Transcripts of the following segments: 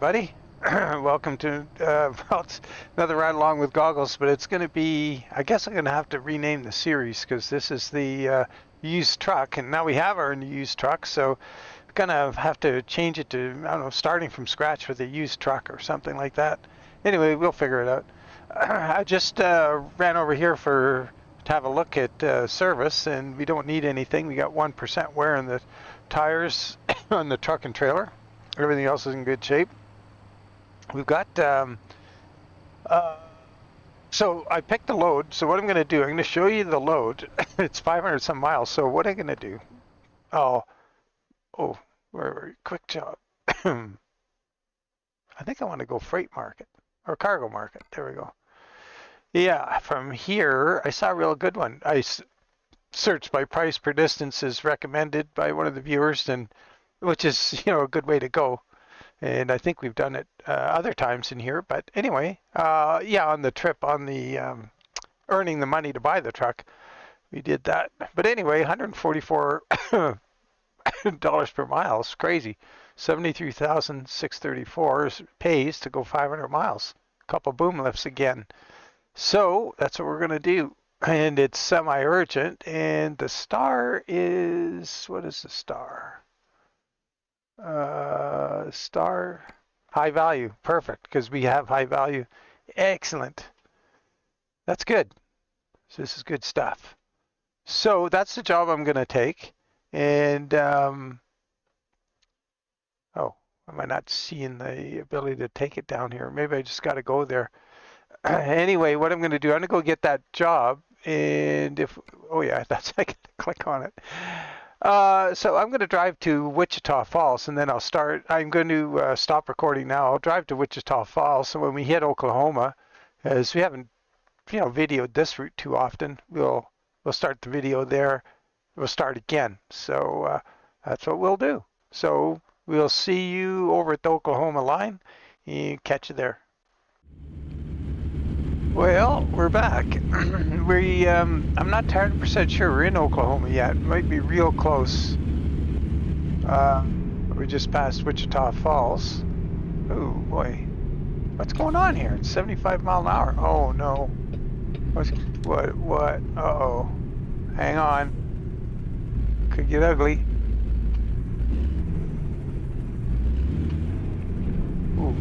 everybody. Welcome to well, it's another ride along with goggles, but it's going to be, I guess I'm going to have to rename the series because this is the used truck, and now we have our used truck, so I'm going to have to change it to, I don't know, starting from scratch with a used truck or something like that. Anyway, we'll figure it out. I just ran over here to have a look at service, and we don't need anything. We got 1% wear in the tires on the truck and trailer. Everything else is in good shape. We've got, so I picked the load. So what I'm going to do, I'm going to show you the load. It's 500 some miles. So what I'm going to do, quick job. I think I want to go freight market or cargo market. There we go. Yeah, from here, I saw a real good one. I searched by price per distance as recommended by one of the viewers, and which is, a good way to go. And I think we've done it other times in here. But anyway, on the trip, on the earning the money to buy the truck, we did that. But anyway, $144 per mile is crazy. $73,634 pays to go 500 miles. A couple boom lifts again. So that's what we're going to do. And it's semi-urgent. And the star is, what is the star? Star high value. Perfect, because we have high value. Excellent. That's good. So this is good stuff. So that's the job I'm going to take. And am I not seeing the ability to take it down here? Maybe I just got to go there. Anyway, what I'm going to do, I'm going to go get that job. And I can click on it. So I'm going to drive to Wichita Falls, and then I'm going to stop recording now. I'll drive to Wichita Falls, so when we hit Oklahoma, as we haven't, videoed this route too often, we'll start the video there. We'll start again. So that's what we'll do. So we'll see you over at the Oklahoma line, and catch you there. Well, we're back. I'm not 100% sure we're in Oklahoma yet. Might be real close. We just passed Wichita Falls. Oh boy, what's going on here? It's 75 mile an hour. Oh no. What? Uh-oh. Hang on. Could get ugly. Ooh.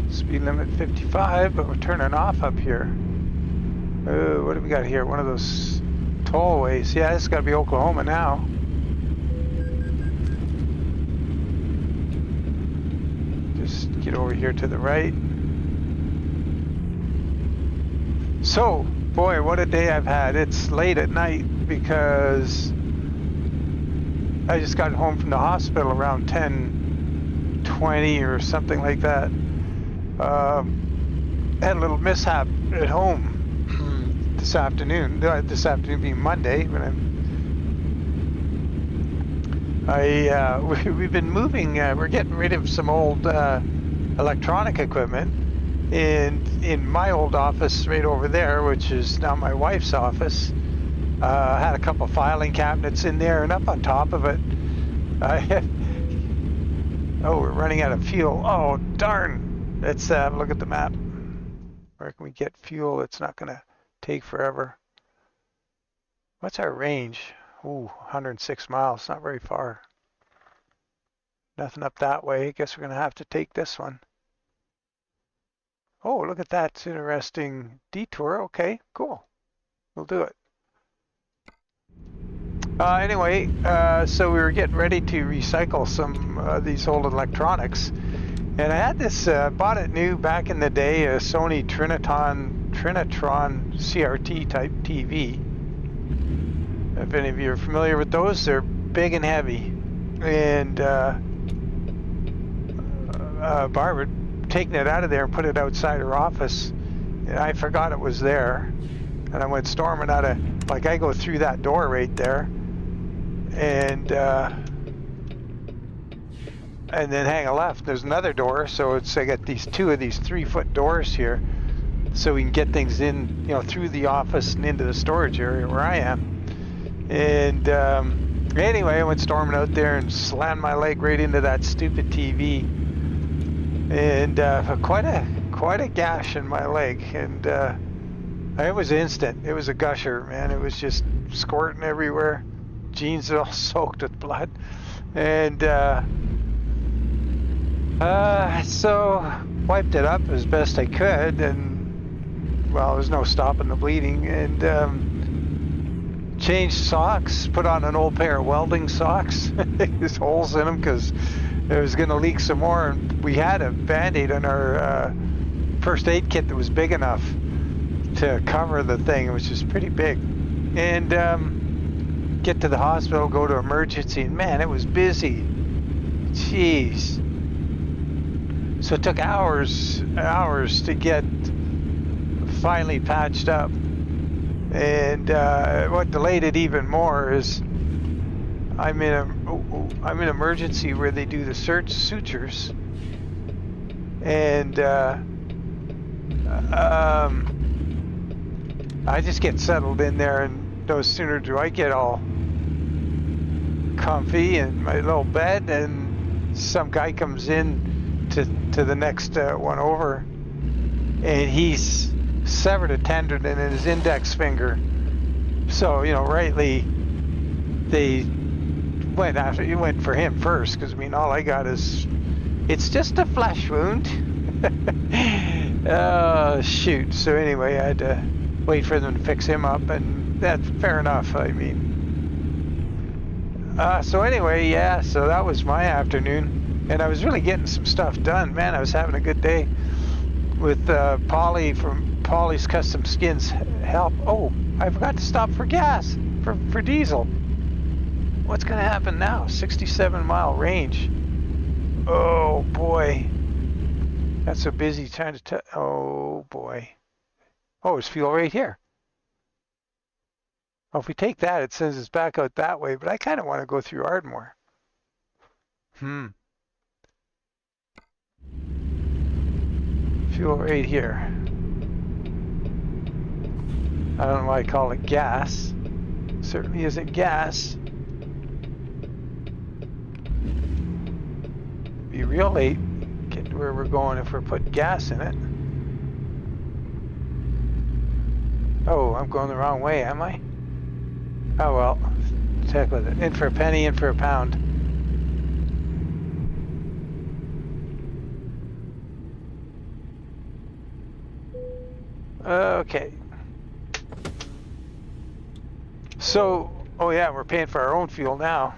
Speed limit 55, but we're turning off up here. What do we got here? One of those tollways. Yeah, this has got to be Oklahoma now. Just get over here to the right. So, boy, what a day I've had. It's late at night because I just got home from the hospital around 10:20 or something like that. Had a little mishap at home this afternoon. This afternoon being Monday, when we've been moving. We're getting rid of some old electronic equipment, and in my old office right over there, which is now my wife's office, I had a couple filing cabinets in there, and up on top of it, we're running out of fuel. Oh darn. Let's have a look at the map. Where can we get fuel? It's not going to take forever. What's our range? Ooh, 106 miles. Not very far. Nothing up that way. I guess we're going to have to take this one. Oh, look at that. It's an interesting detour. Okay, cool. We'll do it. Anyway, so we were getting ready to recycle some of these old electronics. And I had this, bought it new back in the day, a Sony Trinitron CRT type TV. If any of you are familiar with those, they're big and heavy. And Barbara taken it out of there and put it outside her office. And I forgot it was there. And I went storming out of, I go through that door right there. And then hang a left. There's another door, so I got two of these 3-foot doors here, so we can get things in, through the office and into the storage area where I am. And anyway, I went storming out there and slammed my leg right into that stupid TV, and quite a gash in my leg, and it was instant. It was a gusher, man. It was just squirting everywhere. Jeans are all soaked with blood, and so wiped it up as best I could, and well, there was no stopping the bleeding, and changed socks, put on an old pair of welding socks. There's holes in them because it was going to leak some more, and we had a Band-Aid on our first aid kit that was big enough to cover the thing, which was pretty big. And get to the hospital, go to emergency, and man, it was busy. Jeez. So it took hours to get finally patched up. And what delayed it even more is I'm in emergency where they do the sutures, and I just get settled in there, and no sooner do I get all comfy in my little bed, and some guy comes in to the next one over, and he's severed a tendon in his index finger. So, you know, rightly, they went for him first, because I mean, all I got is, it's just a flesh wound. Oh, shoot. So anyway, I had to wait for them to fix him up, and that's fair enough, I mean. So anyway, yeah, so that was my afternoon, and I was really getting some stuff done. Man, I was having a good day with Polly from Polly's Custom Skins help. Oh, I forgot to stop for gas, for diesel. What's going to happen now? 67-mile range. Oh, boy. That's so busy trying to oh, boy. Oh, there's fuel right here. Well, if we take that, it sends us back out that way, but I kind of want to go through Ardmore. Fuel right here. I don't know why I call it gas. Certainly isn't gas. Be real late. Get to where we're going if we're putting gas in it. Oh, I'm going the wrong way, am I? Oh well, heck with it. In for a penny, in for a pound. Okay. So, oh yeah, we're paying for our own fuel now.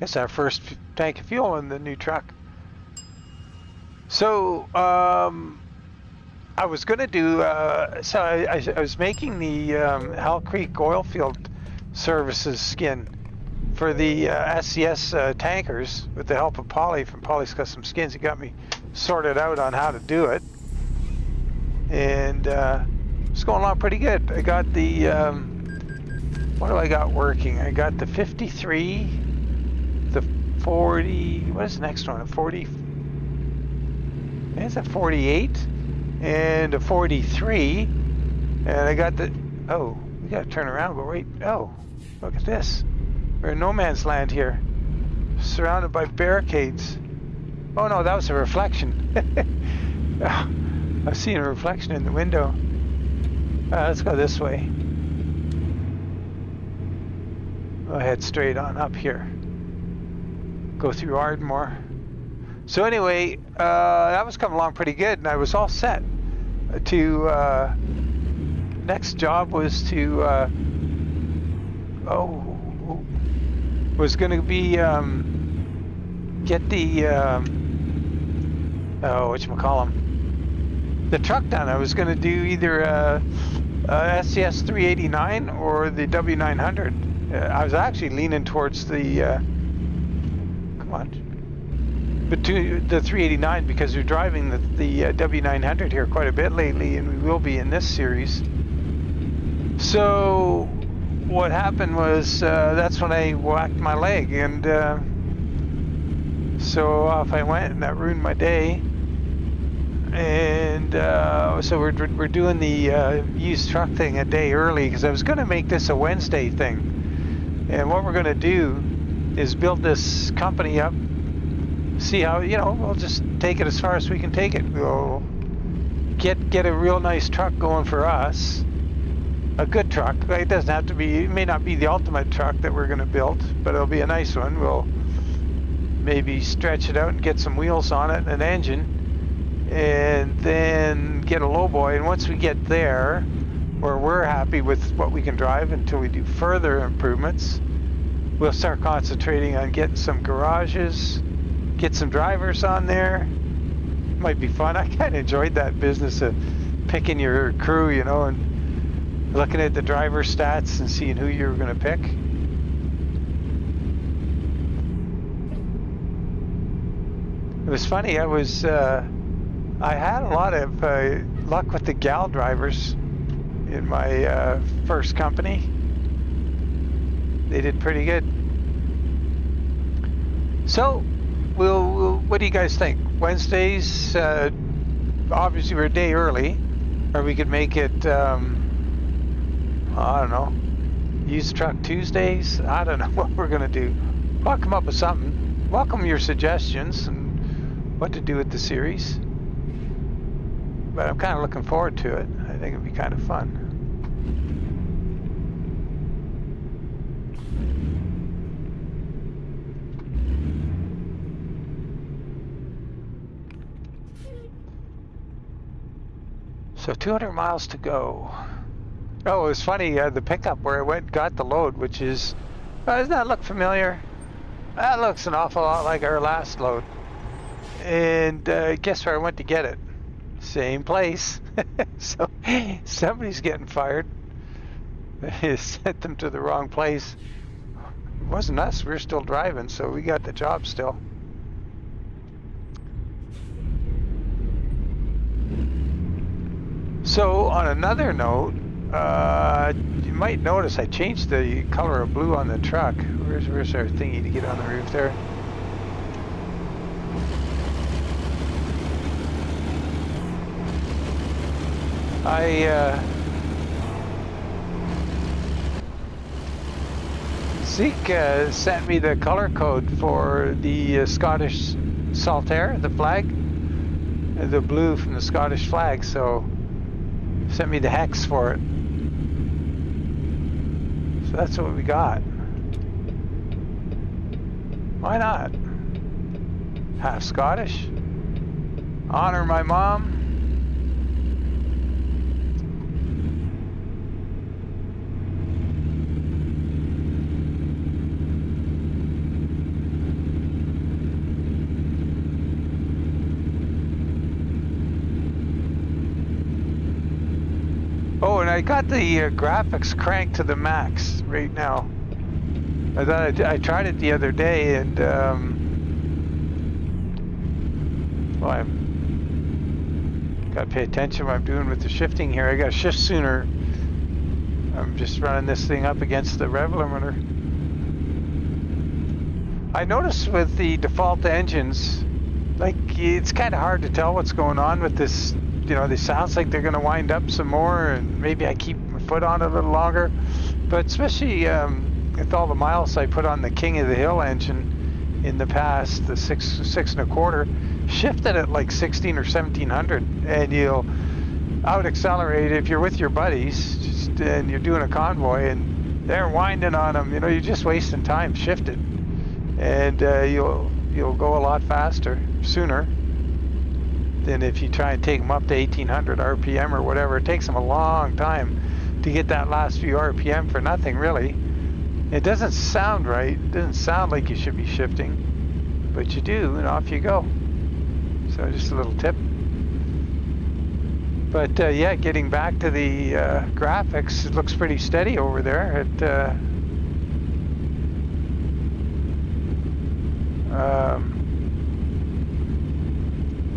It's our first tank of fuel in the new truck. So, I was going to do, so I was making the Hell Creek oil field services skin for the SCS tankers with the help of Polly from Polly's Custom Skins. He got me sorted out on how to do it. And it's going along pretty good. I got the, what do I got working? I got the 53, the 40, what is the next one? A 40, it's a 48, and a 43, and I got the, oh, we got to turn around, go right, oh, look at this. We're in no man's land here, surrounded by barricades. Oh no, that was a reflection. I've seen a reflection in the window. Let's go this way. We'll head straight on up here. Go through Ardmore. So anyway, that was coming along pretty good, and I was all set to, next job was to, was going to be, get the, whatchamacallem, the truck done. I was going to do either SCS 389 or the W900. I was actually leaning towards the, come on, but to the 389 because we're driving the W900 here quite a bit lately, and we will be in this series. So what happened was that's when I whacked my leg, and so off I went, and that ruined my day. And so we're doing the used truck thing a day early because I was going to make this a Wednesday thing. And what we're going to do is build this company up, see how, we'll just take it as far as we can take it. We'll get a real nice truck going for us, a good truck. It doesn't have to be, it may not be the ultimate truck that we're going to build, but it'll be a nice one. We'll maybe stretch it out and get some wheels on it and an engine, and then get a lowboy. And once we get there where we're happy with what we can drive until we do further improvements, we'll start concentrating on getting some garages, get some drivers on there. Might be fun. I kind of enjoyed that business of picking your crew, and looking at the driver stats and seeing who you were going to pick. It was funny. I had a lot of luck with the gal drivers in my first company. They did pretty good. So, what do you guys think? Wednesdays, obviously we're a day early, or we could make it, I don't know, used truck Tuesdays. I don't know what we're gonna do. I'll come up with something. Welcome your suggestions and what to do with the series. But I'm kind of looking forward to it. I think it'd be kind of fun. So 200 miles to go. Oh, it was funny, the pickup where I went and got the load, which is, doesn't that look familiar? That looks an awful lot like our last load. And guess where I went to get it? Same place. So somebody's getting fired. They sent them to the wrong place. It wasn't us, we were still driving, so we got the job still. So on another note, you might notice I changed the color of blue on the truck. Where's our thingy to get on the roof there? Zeke sent me the color code for the Scottish Saltaire, the flag, the blue from the Scottish flag, so sent me the hex for it. So that's what we got. Why not? Half Scottish. Honor my mom. Oh, and I got the graphics cranked to the max right now. I thought I tried it the other day, and well, I'm got to pay attention what I'm doing with the shifting here. I got to shift sooner. I'm just running this thing up against the rev limiter. I noticed with the default engines, like, it's kind of hard to tell what's going on with this. They sounds like they're going to wind up some more, and maybe I keep my foot on it a little longer. But especially with all the miles I put on the King of the Hill engine in the past, the 6.25, shifted at like 16 or 1700, and you'll out accelerate if you're with your buddies, and you're doing a convoy, and they're winding on them. You're just wasting time shifting, and you'll go a lot faster sooner than if you try and take them up to 1800 RPM or whatever. It takes them a long time to get that last few RPM for nothing, really. It doesn't sound right. It doesn't sound like you should be shifting, but you do, and off you go. So just a little tip. But yeah, getting back to the graphics, it looks pretty steady over there.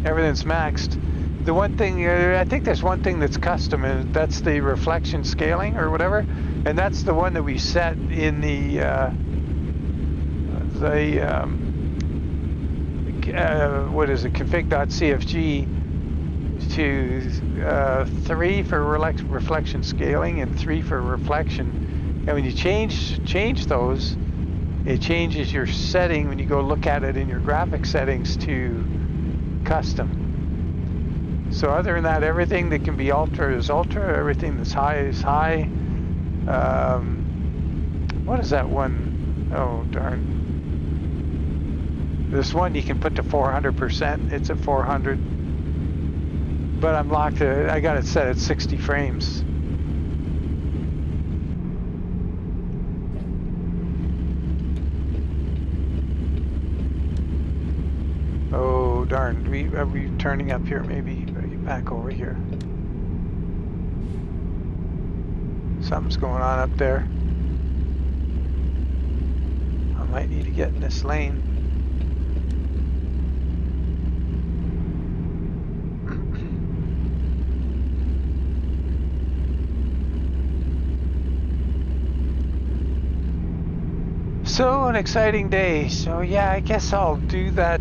Everything's maxed. The one thing, I think there's one thing that's custom, and that's the reflection scaling or whatever, and that's the one that we set in the what is it, config.cfg to 3 for reflection scaling and 3 for reflection. And when you change those, it changes your setting when you go look at it in your graphic settings to custom. So other than that, everything that can be ultra is ultra, everything that's high is high. What is that one? Oh, darn. This one you can put to 400%. It's at 400. But I'm locked to, I got it set at 60 frames. Oh, darn. Are we turning up here? Maybe better get back over here. Something's going on up there. I might need to get in this lane. So an exciting day. So yeah, I guess I'll do that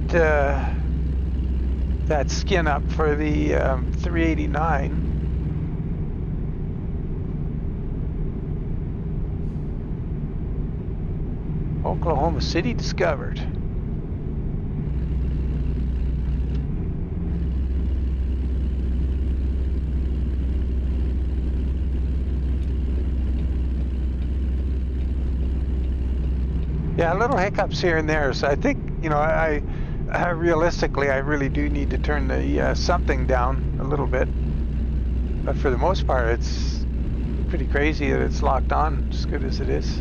that skin up for the 389. Oklahoma City discovered. Yeah, little hiccups here and there. So I think, you know, I realistically, I really do need to turn the something down a little bit. But for the most part, it's pretty crazy that it's locked on as good as it is.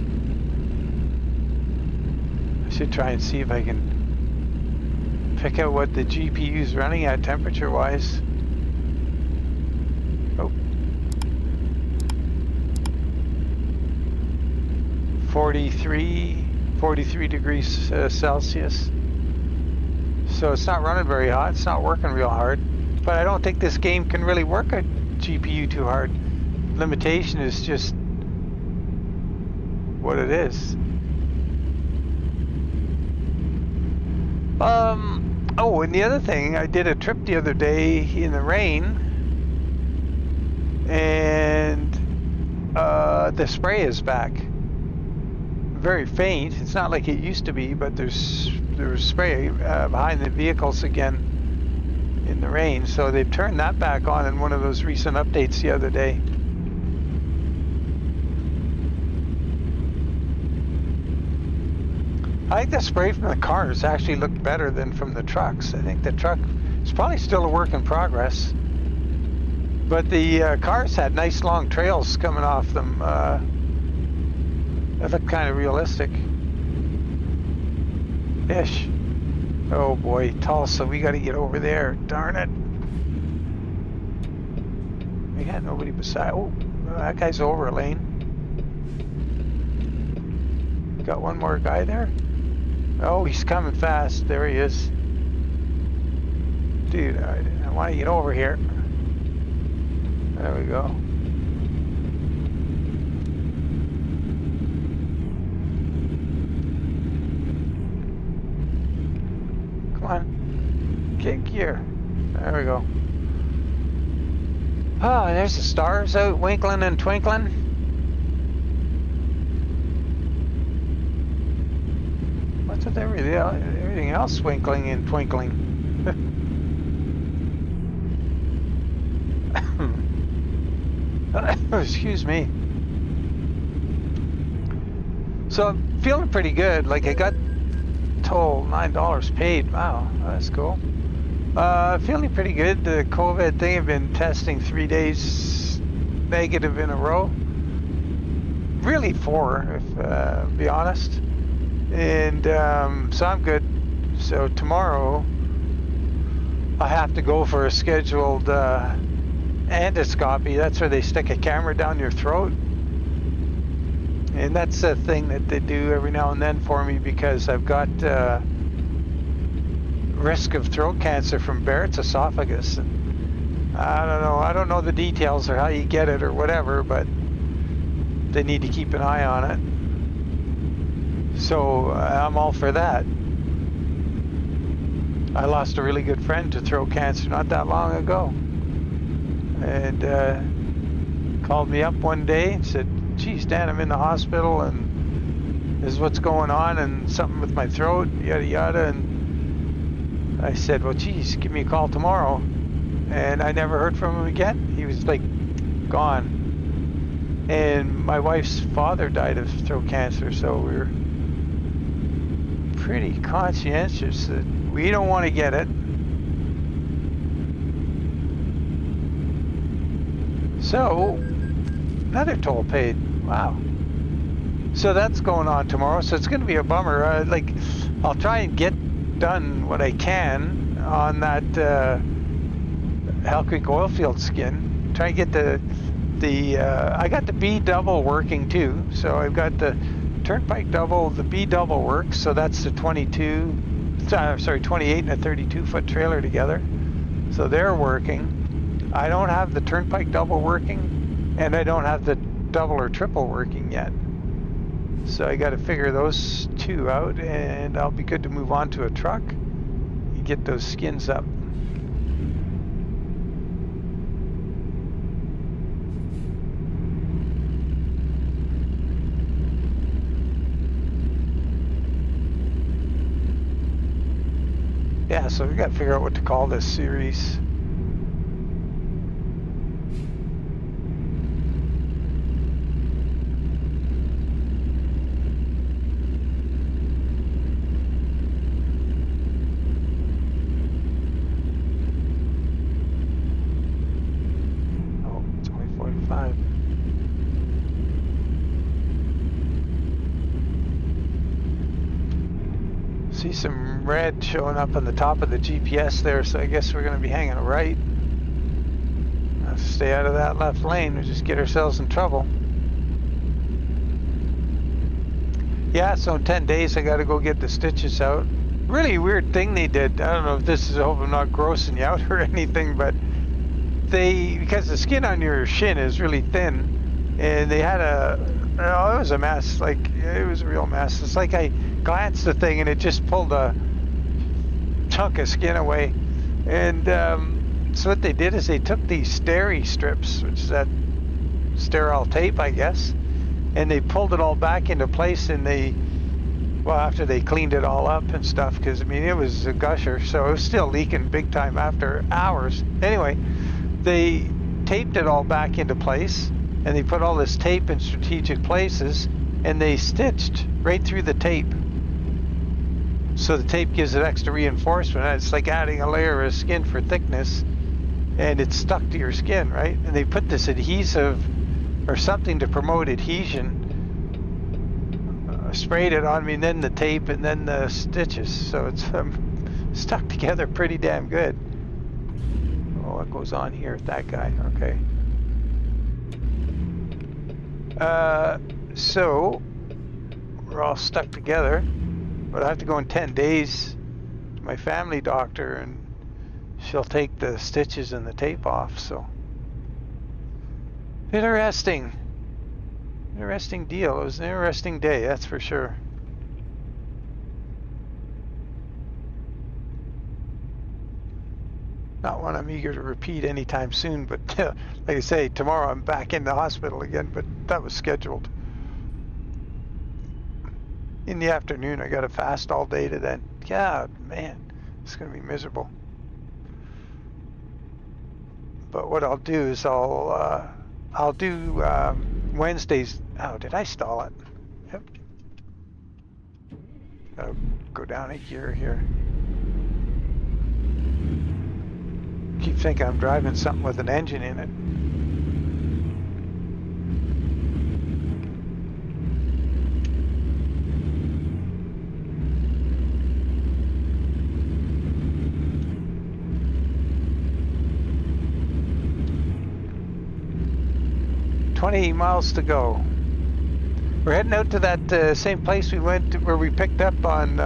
I should try and see if I can pick out what the GPU is running at temperature-wise. Oh. 43 degrees Celsius. So it's not running very hot. It's not working real hard. But I don't think this game can really work a GPU too hard. Limitation is just what it is. Oh, and the other thing, I did a trip the other day in the rain, and the spray is back. Very faint. It's not like it used to be, but there's spray behind the vehicles again in the rain. So they've turned that back on in one of those recent updates the other day. I think the spray from the cars actually looked better than from the trucks. I think the truck is probably still a work in progress, but the cars had nice long trails coming off them. That looked kind of realistic. Ish. Oh boy, Tulsa, we got to get over there. Darn it. We got nobody beside. Oh, that guy's over a lane. Got one more guy there. Oh, he's coming fast. There he is. Dude, I want to get over here. There we go. Come on. Get gear. There we go. Oh, there's the stars out winkling and twinkling. What's with everything else twinkling and twinkling? Excuse me. So I'm feeling pretty good. Like I got told $9 paid. Wow, that's cool. Feeling pretty good. The COVID thing, I've been testing 3 days negative in a row. Really 4, if be honest. And so I'm good. So tomorrow I have to go for a scheduled endoscopy. That's where they stick a camera down your throat. And that's a thing that they do every now and then for me because I've got risk of throat cancer from Barrett's esophagus. And I don't know the details or how you get it or whatever, but they need to keep an eye on it. So I'm all for that. I lost a really good friend to throat cancer not that long ago. and called me up one day and said, geez, Dan, I'm in the hospital and this is what's going on and something with my throat, yada yada. And I said, well, geez, give me a call tomorrow. And I never heard from him again. He was like gone. And my wife's father died of throat cancer, so we were pretty conscientious that we don't want to get it. So, another toll paid. Wow. So that's going on tomorrow. So it's going to be a bummer. Like, I'll try and get done what I can on that Hell Creek oilfield skin. Try and get I got the B double working too. So I've got the Turnpike double, the B double works. So that's the 28 and a 32 foot trailer together. So they're working. I don't have the Turnpike double working, and I don't have the double or triple working yet. So I got to figure those two out, and I'll be good to move on to a truck and get those skins up. Yeah, so we got to figure out what to call this series. See some red showing up on the top of the GPS there, so I guess we're going to be hanging right. Have to stay out of that left lane or just get ourselves in trouble. Yeah, so in 10 days I got to go get the stitches out. Really weird thing they did. I don't know if this is, I hope I'm not grossing you out or anything, but because the skin on your shin is really thin, and they had it was a mess. Like, it was a real mess. It's like I glanced the thing and it just pulled a chunk of skin away. And so what they did is they took these steri strips, which is that sterile tape, I guess, and they pulled it all back into place. And after they cleaned it all up and stuff, because I mean it was a gusher, so it was still leaking big time after hours. Anyway, they taped it all back into place, and they put all this tape in strategic places, and they stitched right through the tape. So the tape gives it extra reinforcement. It's like adding a layer of skin for thickness, and it's stuck to your skin, right? And they put this adhesive or something to promote adhesion, sprayed it on me, and then the tape, and then the stitches. So it's stuck together pretty damn good. Oh, what goes on here with that guy? Okay. So we're all stuck together, but I have to go in 10 days to my family doctor, and she'll take the stitches and the tape off. So interesting deal. It was an interesting day, that's for sure. Not one I'm eager to repeat anytime soon, but like I say, tomorrow I'm back in the hospital again, but that was scheduled. In the afternoon, I got to fast all day to then. God, man, it's going to be miserable. But what I'll do is I'll do Wednesdays. Oh, did I stall it? Yep. Gotta go down a gear here. Keep thinking I'm driving something with an engine in it. $20 miles to go. We're heading out to that same place we went to, where we picked up on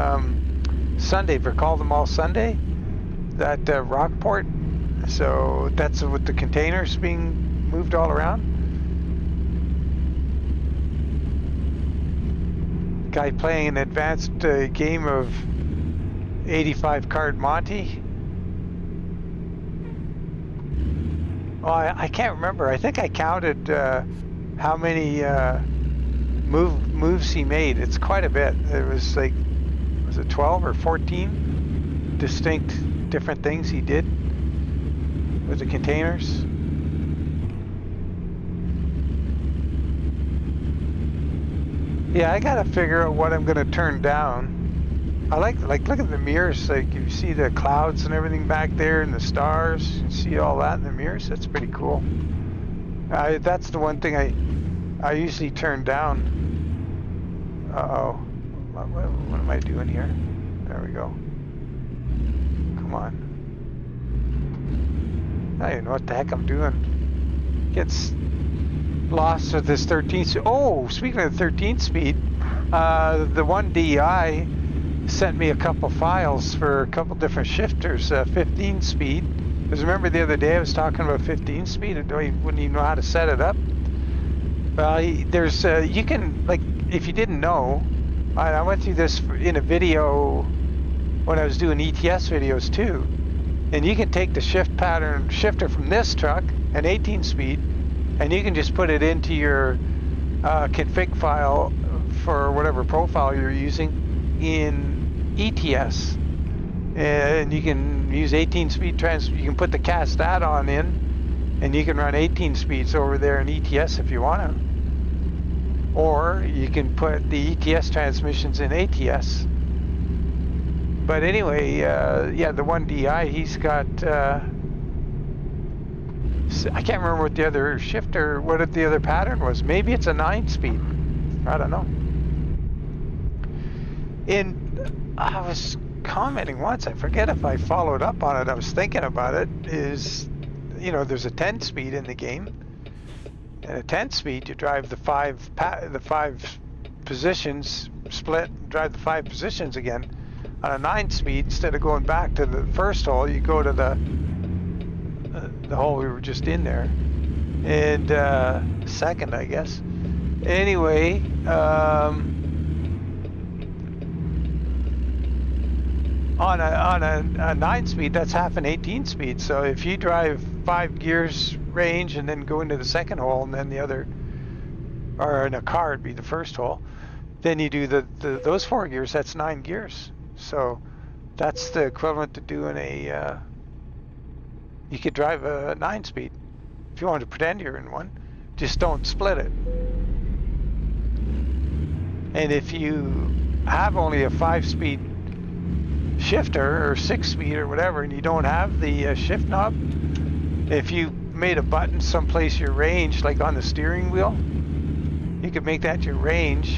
Sunday for Call Them All Sunday, that Rockport. So that's with the containers being moved all around. Guy playing an advanced game of 85 card Monte. Well, I can't remember. I think I counted how many moves he made. It's quite a bit. It was like, was it 12 or 14 distinct different things he did with the containers. Yeah, I gotta figure out what I'm gonna turn down. I like look at the mirrors. Like you see the clouds and everything back there, and the stars. You see all that in the mirrors. That's pretty cool. That's the one thing I usually turn down. Uh-oh. What am I doing here? There we go. Come on. I don't even know what the heck I'm doing. Gets lost with this 13th. Oh, speaking of the 13th speed, the one DI sent me a couple files for a couple different shifters, 15 speed. Because remember the other day I was talking about 15 speed and wouldn't even know how to set it up. Well, there's you can, like, if you didn't know, I went through this in a video when I was doing ETS videos too. And you can take the shifter from this truck, an 18 speed, and you can just put it into your config file for whatever profile you're using in ETS. And you can use 18 speed you can put the cast add-on in, and you can run 18 speeds over there in ETS if you want to. Or you can put the ETS transmissions in ATS. But anyway, yeah, the one DI, he's got, I can't remember what the other shifter, what the other pattern was. Maybe it's a 9-speed. I don't know. And I was commenting once, I forget if I followed up on it, I was thinking about it, is, you know, there's a 10-speed in the game. And a 10-speed, you drive the five positions, split, and drive the 5 positions again. On a 9-speed, instead of going back to the first hole, you go to the hole we were just in there, and second, I guess. Anyway, on a 9-speed, that's half an 18-speed. So if you drive 5 gears range and then go into the second hole, and then the other, or in a car, it'd be the first hole. Then you do those 4 gears. That's 9 gears. So that's the equivalent to doing a. You could drive a 9-speed if you want to pretend you're in one. Just don't split it. And if you have only a 5-speed shifter or 6-speed or whatever, and you don't have the shift knob, if you made a button someplace your range, like on the steering wheel, you could make that your range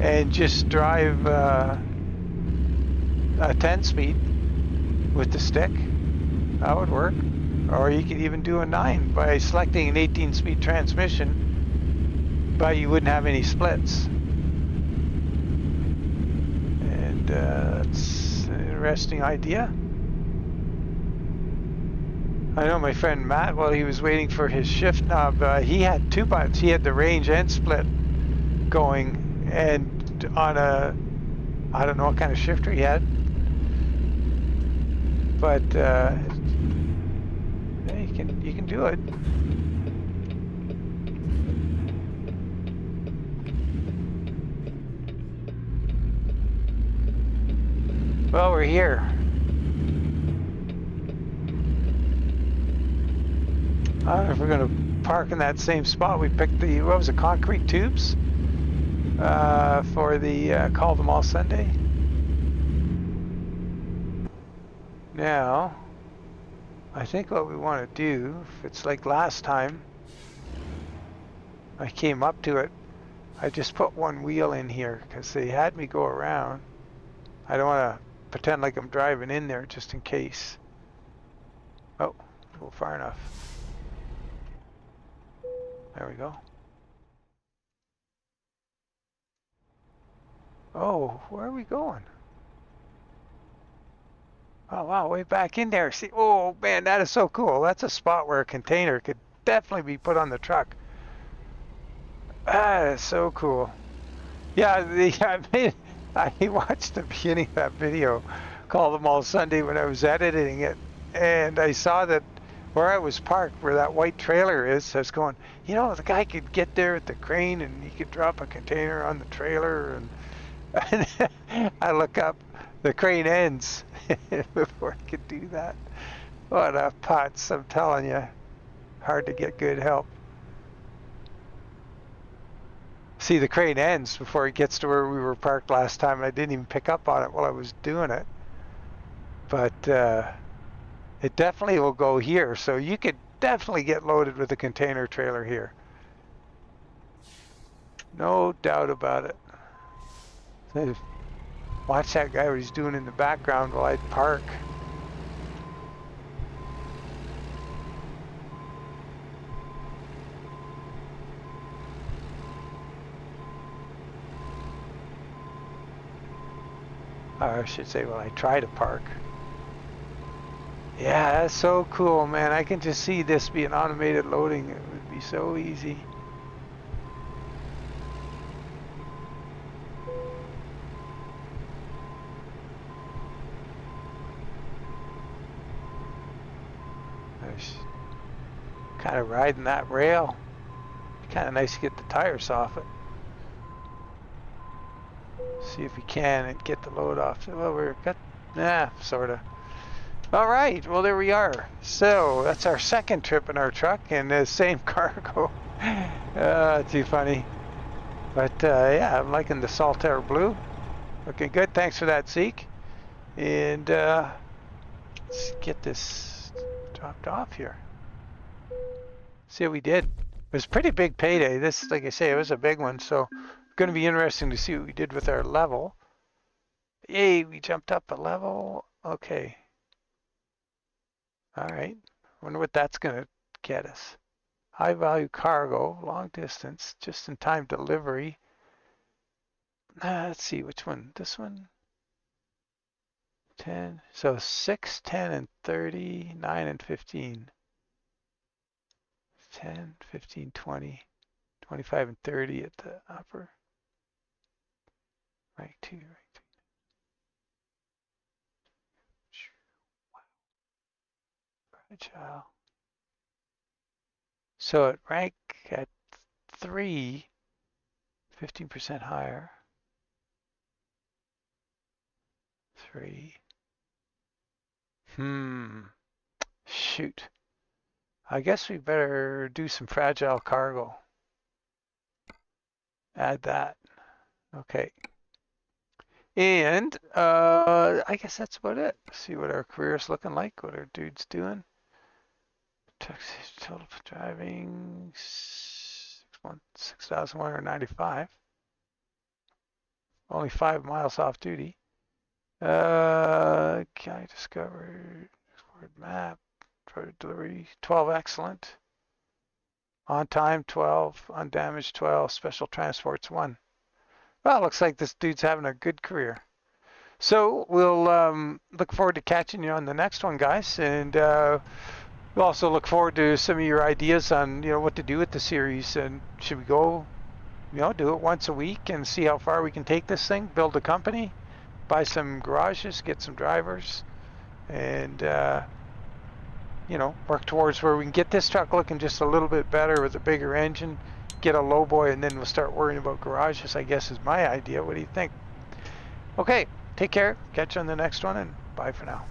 and just drive a 10-speed with the stick. That would work. Or you could even do a 9 by selecting an 18-speed transmission, but you wouldn't have any splits. And that's an interesting idea. I know my friend Matt, while he was waiting for his shift knob, he had 2 buttons. He had the range and split going, and on a, I don't know what kind of shifter he had, but you can do it. Well, we're here. I don't know if we're going to park in that same spot. We picked the, what was it, concrete tubes for the Call Them All Sunday. Now, I think what we want to do, if it's like last time, I came up to it, I just put one wheel in here because they had me go around. I don't want to pretend like I'm driving in there just in case. Oh, go far enough. There we go. Oh, where are we going? Oh wow, way back in there. See, oh man, that is so cool. That's a spot where a container could definitely be put on the truck. That is so cool. Yeah, I watched the beginning of that video, Call Them All Sunday, when I was editing it, and I saw that where I was parked, where that white trailer is, I was going, you know, the guy could get there with the crane and he could drop a container on the trailer, and I look up, the crane ends before I could do that. What a putz, I'm telling you. Hard to get good help. See, the crane ends before it gets to where we were parked last time, and I didn't even pick up on it while I was doing it. But it definitely will go here, so you could definitely get loaded with a container trailer here. No doubt about it. So watch that guy, what he's doing in the background while I park. Or I should say, well, I try to park. Yeah, that's so cool, man. I can just see this being automated loading. It would be so easy. I was kind of riding that rail. Kind of nice to get the tires off it. See if we can and get the load off. Well, we're got, sort of. All right, well, there we are. So that's our second trip in our truck and the same cargo. Too funny. But yeah, I'm liking the Saltaire Blue. Looking good. Thanks for that, Zeke. And let's get this dropped off here. See what we did. It was a pretty big payday. This, like I say, it was a big one. So going to be interesting to see what we did with our level. Yay, we jumped up a level. Okay. All right. Wonder what that's going to get us. High value cargo, long distance, just in time delivery. Let's see which one. This one. 10. So 6, 10, and 30, 9, and 15. 10, 15, 20, 25, and 30 at the upper. Rank 2, rank 3. Fragile. So at rank at 3, 15% higher. 3. Shoot. I guess we better do some fragile cargo. Add that. Okay. And I guess that's about it. See what our career's looking like, what our dude's doing. Total driving 6,195. Only 5 miles off duty. Can I discover map? Delivery 12, excellent. On time 12, undamaged 12, special transports 1. Well, looks like this dude's having a good career. So we'll look forward to catching you on the next one, guys, and we'll also look forward to some of your ideas on what to do with the series. And should we go, do it once a week and see how far we can take this thing, build a company, buy some garages, get some drivers, and work towards where we can get this truck looking just a little bit better with a bigger engine, get a low boy, and then we'll start worrying about garages, I guess is my idea. What do you think? Okay, take care. Catch you on the next one, and bye for now.